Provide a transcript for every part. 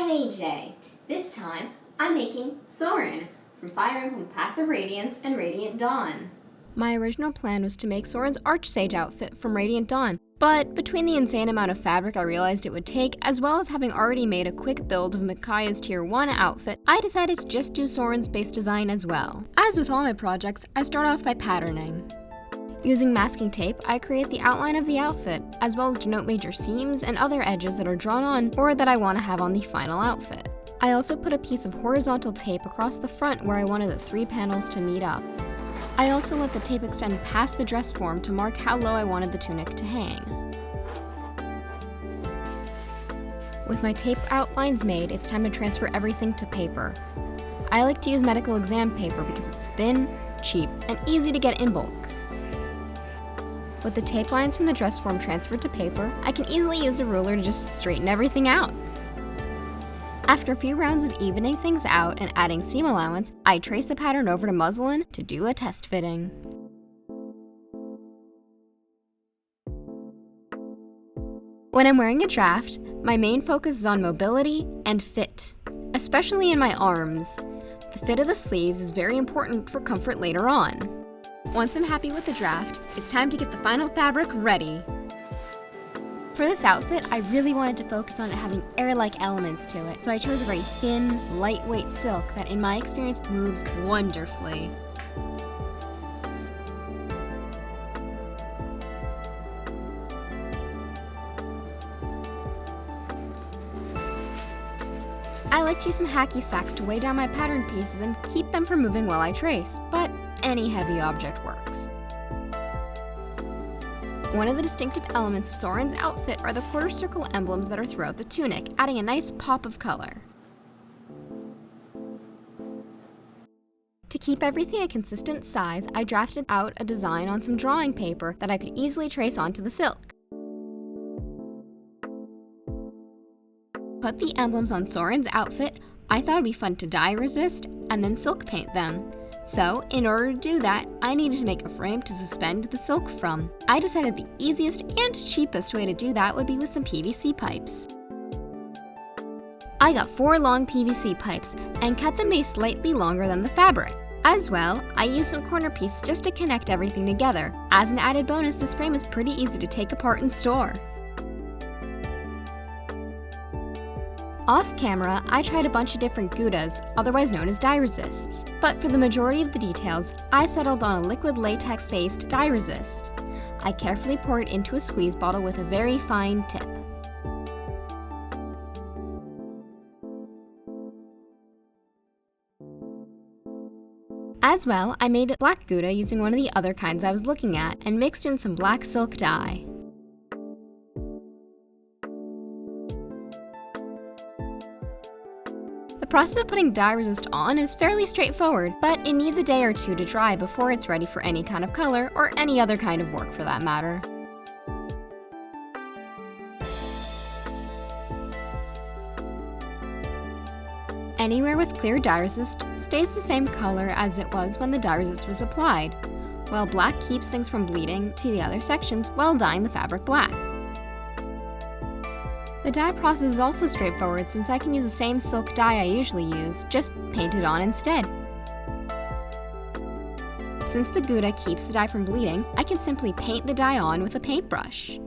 I'm AJ. This time, I'm making Soren from Fire Emblem Path of Radiance and Radiant Dawn. My original plan was to make Soren's Archsage outfit from Radiant Dawn, but between the insane amount of fabric I realized it would take, as well as having already made a quick build of Mikaya's Tier 1 outfit, I decided to just do Soren's base design as well. As with all my projects, I start off by patterning. Using masking tape, I create the outline of the outfit, as well as denote major seams and other edges that are drawn on or that I want to have on the final outfit. I also put a piece of horizontal tape across the front where I wanted the 3 panels to meet up. I also let the tape extend past the dress form to mark how low I wanted the tunic to hang. With my tape outlines made, it's time to transfer everything to paper. I like to use medical exam paper because it's thin, cheap, and easy to get in bulk. With the tape lines from the dress form transferred to paper, I can easily use a ruler to just straighten everything out. After a few rounds of evening things out and adding seam allowance, I trace the pattern over to muslin to do a test fitting. When I'm wearing a draft, my main focus is on mobility and fit, especially in my arms. The fit of the sleeves is very important for comfort later on. Once I'm happy with the draft, it's time to get the final fabric ready. For this outfit, I really wanted to focus on it having air-like elements to it, so I chose a very thin, lightweight silk that in my experience moves wonderfully. I like to use some hacky sacks to weigh down my pattern pieces and keep them from moving while I trace, but any heavy object works. One of the distinctive elements of Soren's outfit are the quarter circle emblems that are throughout the tunic, adding a nice pop of color. To keep everything a consistent size, I drafted out a design on some drawing paper that I could easily trace onto the silk. Put the emblems on Soren's outfit. I thought it'd be fun to dye resist and then silk paint them. So, in order to do that, I needed to make a frame to suspend the silk from. I decided the easiest and cheapest way to do that would be with some PVC pipes. I got 4 long PVC pipes and cut them to be slightly longer than the fabric. As well, I used some corner pieces just to connect everything together. As an added bonus, this frame is pretty easy to take apart and store. Off camera, I tried a bunch of different goudas, otherwise known as dye resists. But for the majority of the details, I settled on a liquid latex-based dye resist. I carefully pour it into a squeeze bottle with a very fine tip. As well, I made black gouda using one of the other kinds I was looking at and mixed in some black silk dye. The process of putting dye resist on is fairly straightforward, but it needs a day or 2 to dry before it's ready for any kind of color or any other kind of work for that matter. Anywhere with clear dye resist stays the same color as it was when the dye resist was applied, while black keeps things from bleeding to the other sections while dyeing the fabric black. The dye process is also straightforward since I can use the same silk dye I usually use, just paint it on instead. Since the gouda keeps the dye from bleeding, I can simply paint the dye on with a paintbrush.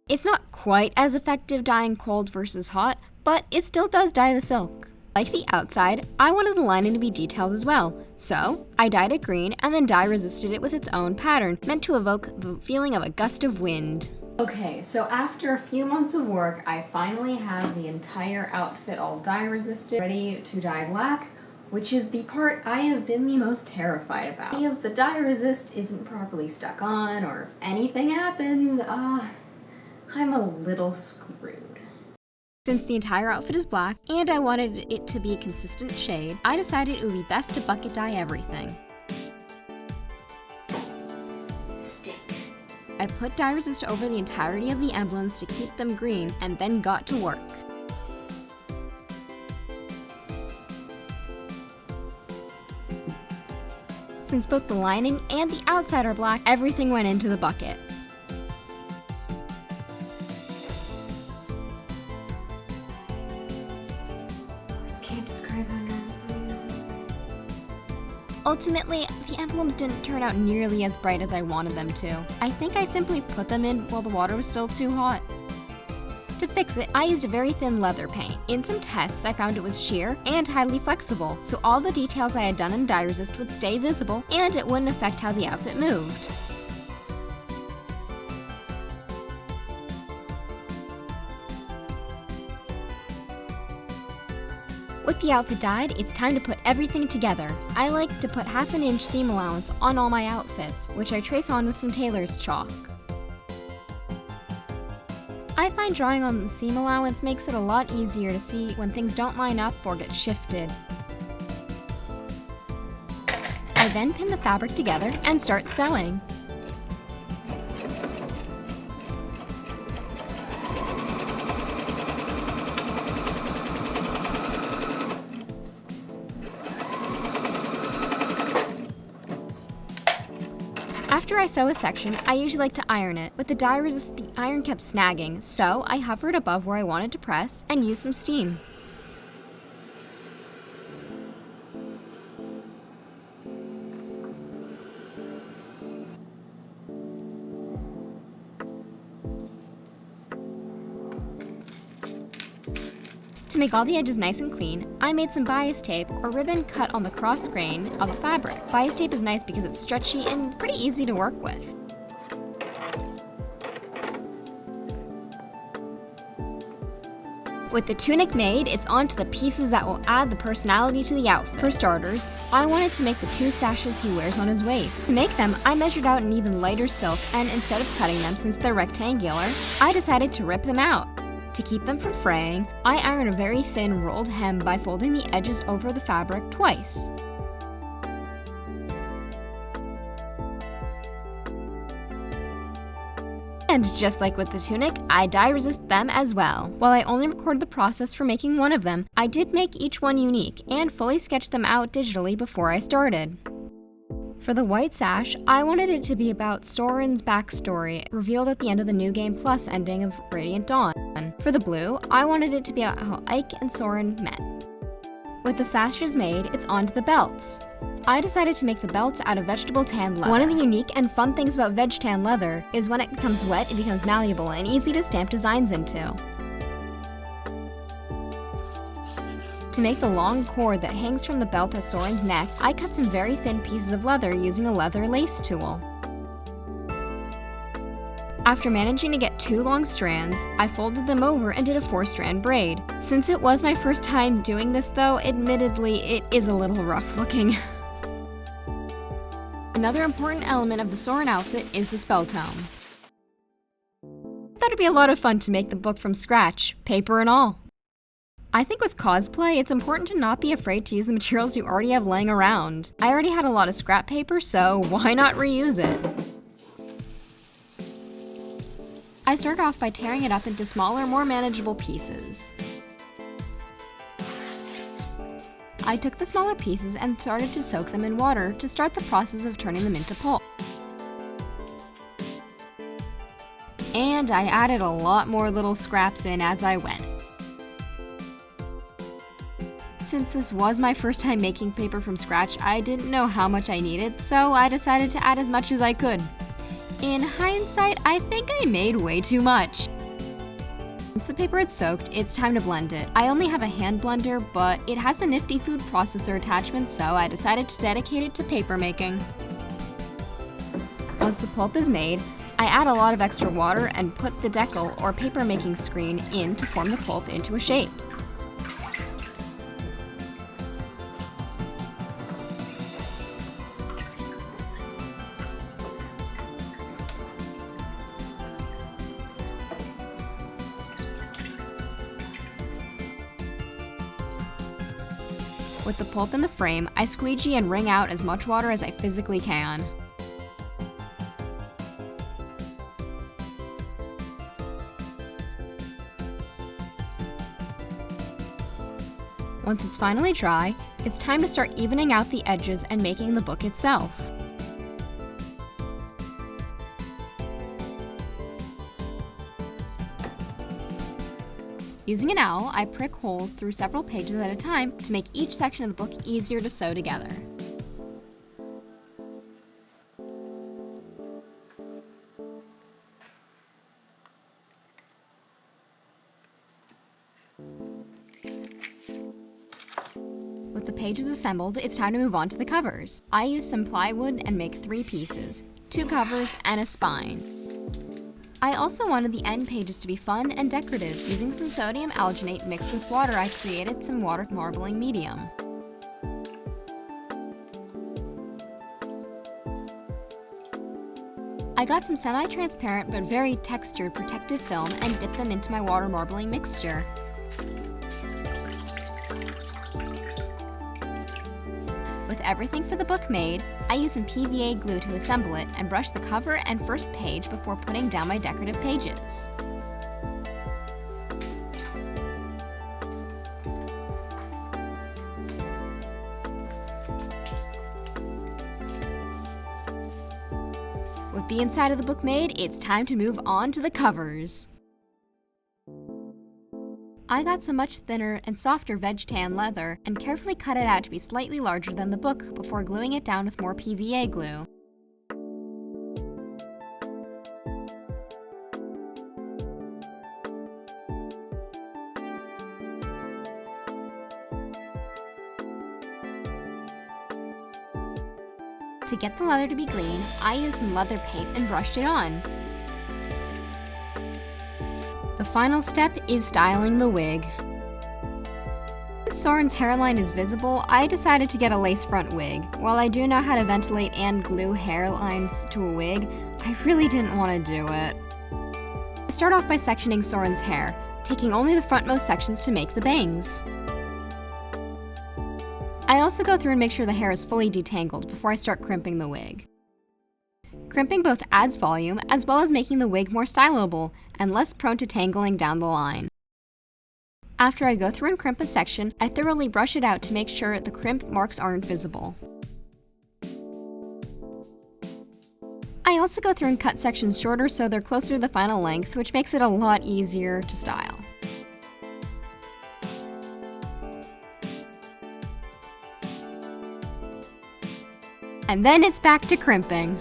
It's not quite as effective dyeing cold versus hot, but it still does dye the silk. Like the outside, I wanted the lining to be detailed as well, so I dyed it green and then dye resisted it with its own pattern, meant to evoke the feeling of a gust of wind. Okay, so after a few months of work, I finally have the entire outfit all dye resisted, ready to dye black, which is the part I have been the most terrified about. If the dye resist isn't properly stuck on, or if anything happens, I'm a little screwed. Since the entire outfit is black, and I wanted it to be a consistent shade, I decided it would be best to bucket dye everything. Stick. I put dye resist over the entirety of the emblems to keep them green, and then got to work. Since both the lining and the outside are black, everything went into the bucket. Ultimately, the emblems didn't turn out nearly as bright as I wanted them to. I think I simply put them in while the water was still too hot. To fix it, I used a very thin leather paint. In some tests, I found it was sheer and highly flexible, so all the details I had done in dye resist would stay visible and it wouldn't affect how the outfit moved. With the outfit dyed, it's time to put everything together. I like to put 1/2 inch seam allowance on all my outfits, which I trace on with some tailor's chalk. I find drawing on the seam allowance makes it a lot easier to see when things don't line up or get shifted. I then pin the fabric together and start sewing. After I sew a section, I usually like to iron it. With the dye resist, the iron kept snagging, so I hovered above where I wanted to press and used some steam. To make all the edges nice and clean, I made some bias tape or ribbon cut on the cross grain of the fabric. Bias tape is nice because it's stretchy and pretty easy to work with. With the tunic made, it's on to the pieces that will add the personality to the outfit. For starters, I wanted to make the 2 sashes he wears on his waist. To make them, I measured out an even lighter silk, and instead of cutting them since they're rectangular, I decided to rip them out. To keep them from fraying, I iron a very thin rolled hem by folding the edges over the fabric twice. And just like with the tunic, I dye resist them as well. While I only recorded the process for making one of them, I did make each one unique and fully sketched them out digitally before I started. For the white sash, I wanted it to be about Soren's backstory, revealed at the end of the New Game Plus ending of Radiant Dawn. For the blue, I wanted it to be about how Ike and Soren met. With the sashes made, it's on to the belts. I decided to make the belts out of vegetable tan leather. One of the unique and fun things about veg tan leather is when it becomes wet, it becomes malleable and easy to stamp designs into. To make the long cord that hangs from the belt at Soren's neck, I cut some very thin pieces of leather using a leather lace tool. After managing to get 2 long strands, I folded them over and did a 4-strand braid. Since it was my first time doing this though, admittedly, it is a little rough looking. Another important element of the Soren outfit is the spell tome. I thought it'd be a lot of fun to make the book from scratch, paper and all. I think with cosplay, it's important to not be afraid to use the materials you already have laying around. I already had a lot of scrap paper, so why not reuse it? I started off by tearing it up into smaller, more manageable pieces. I took the smaller pieces and started to soak them in water to start the process of turning them into pulp. And I added a lot more little scraps in as I went. Since this was my first time making paper from scratch, I didn't know how much I needed, so I decided to add as much as I could. In hindsight, I think I made way too much. Once the paper had soaked, it's time to blend it. I only have a hand blender, but it has a nifty food processor attachment, so I decided to dedicate it to paper making. Once the pulp is made, I add a lot of extra water and put the decal or paper making screen in to form the pulp into a shape. With the pulp in the frame, I squeegee and wring out as much water as I physically can. Once it's finally dry, it's time to start evening out the edges and making the book itself. Using an owl, I prick holes through several pages at a time to make each section of the book easier to sew together. the page is assembled, it's time to move on to the covers. I use some plywood and make 3 pieces, 2 covers and a spine. I also wanted the end pages to be fun and decorative. Using some sodium alginate mixed with water, I created some water marbling medium. I got some semi-transparent but very textured protective film and dipped them into my water marbling mixture. With everything for the book made, I used some PVA glue to assemble it and brush the cover and first page before putting down my decorative pages. With the inside of the book made, it's time to move on to the covers. I got some much thinner and softer veg tan leather and carefully cut it out to be slightly larger than the book before gluing it down with more PVA glue. To get the leather to be green, I used some leather paint and brushed it on. The final step is styling the wig. Since Soren's hairline is visible, I decided to get a lace front wig. While I do know how to ventilate and glue hairlines to a wig, I really didn't want to do it. I start off by sectioning Soren's hair, taking only the frontmost sections to make the bangs. I also go through and make sure the hair is fully detangled before I start crimping the wig. Crimping both adds volume as well as making the wig more stylable and less prone to tangling down the line. After I go through and crimp a section, I thoroughly brush it out to make sure the crimp marks aren't visible. I also go through and cut sections shorter so they're closer to the final length, which makes it a lot easier to style. And then it's back to crimping.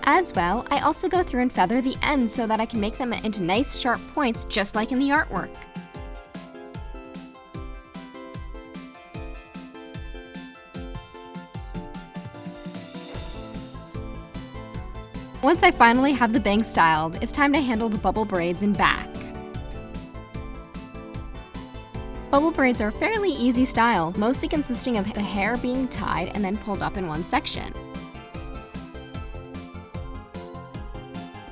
As well, I also go through and feather the ends so that I can make them into nice sharp points just like in the artwork. Once I finally have the bangs styled, it's time to handle the bubble braids in back. Bubble braids are a fairly easy style, mostly consisting of the hair being tied and then pulled up in one section.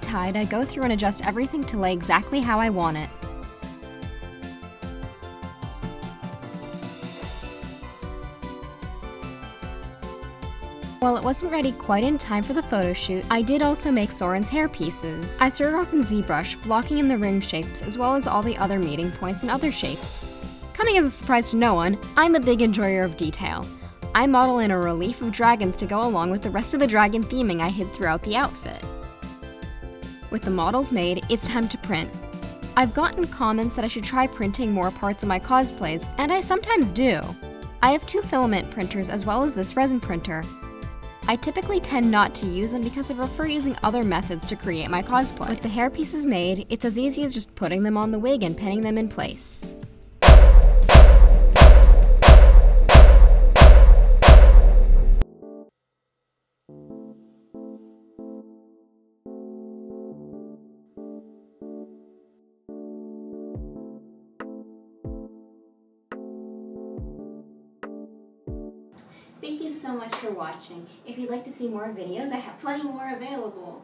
Tied, I go through and adjust everything to lay exactly how I want it. While it wasn't ready quite in time for the photo shoot, I did also make Soren's hair pieces. I started off in ZBrush, blocking in the ring shapes as well as all the other meeting points and other shapes. Coming as a surprise to no one, I'm a big enjoyer of detail. I model in a relief of dragons to go along with the rest of the dragon theming I hid throughout the outfit. With the models made, it's time to print. I've gotten comments that I should try printing more parts of my cosplays, and I sometimes do. I have 2 filament printers as well as this resin printer. I typically tend not to use them because I prefer using other methods to create my cosplays. With the hair pieces made, it's as easy as just putting them on the wig and pinning them in place. Thank you so much for watching. If you'd like to see more videos, I have plenty more available.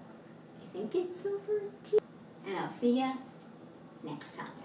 I think it's over. And I'll see ya next time.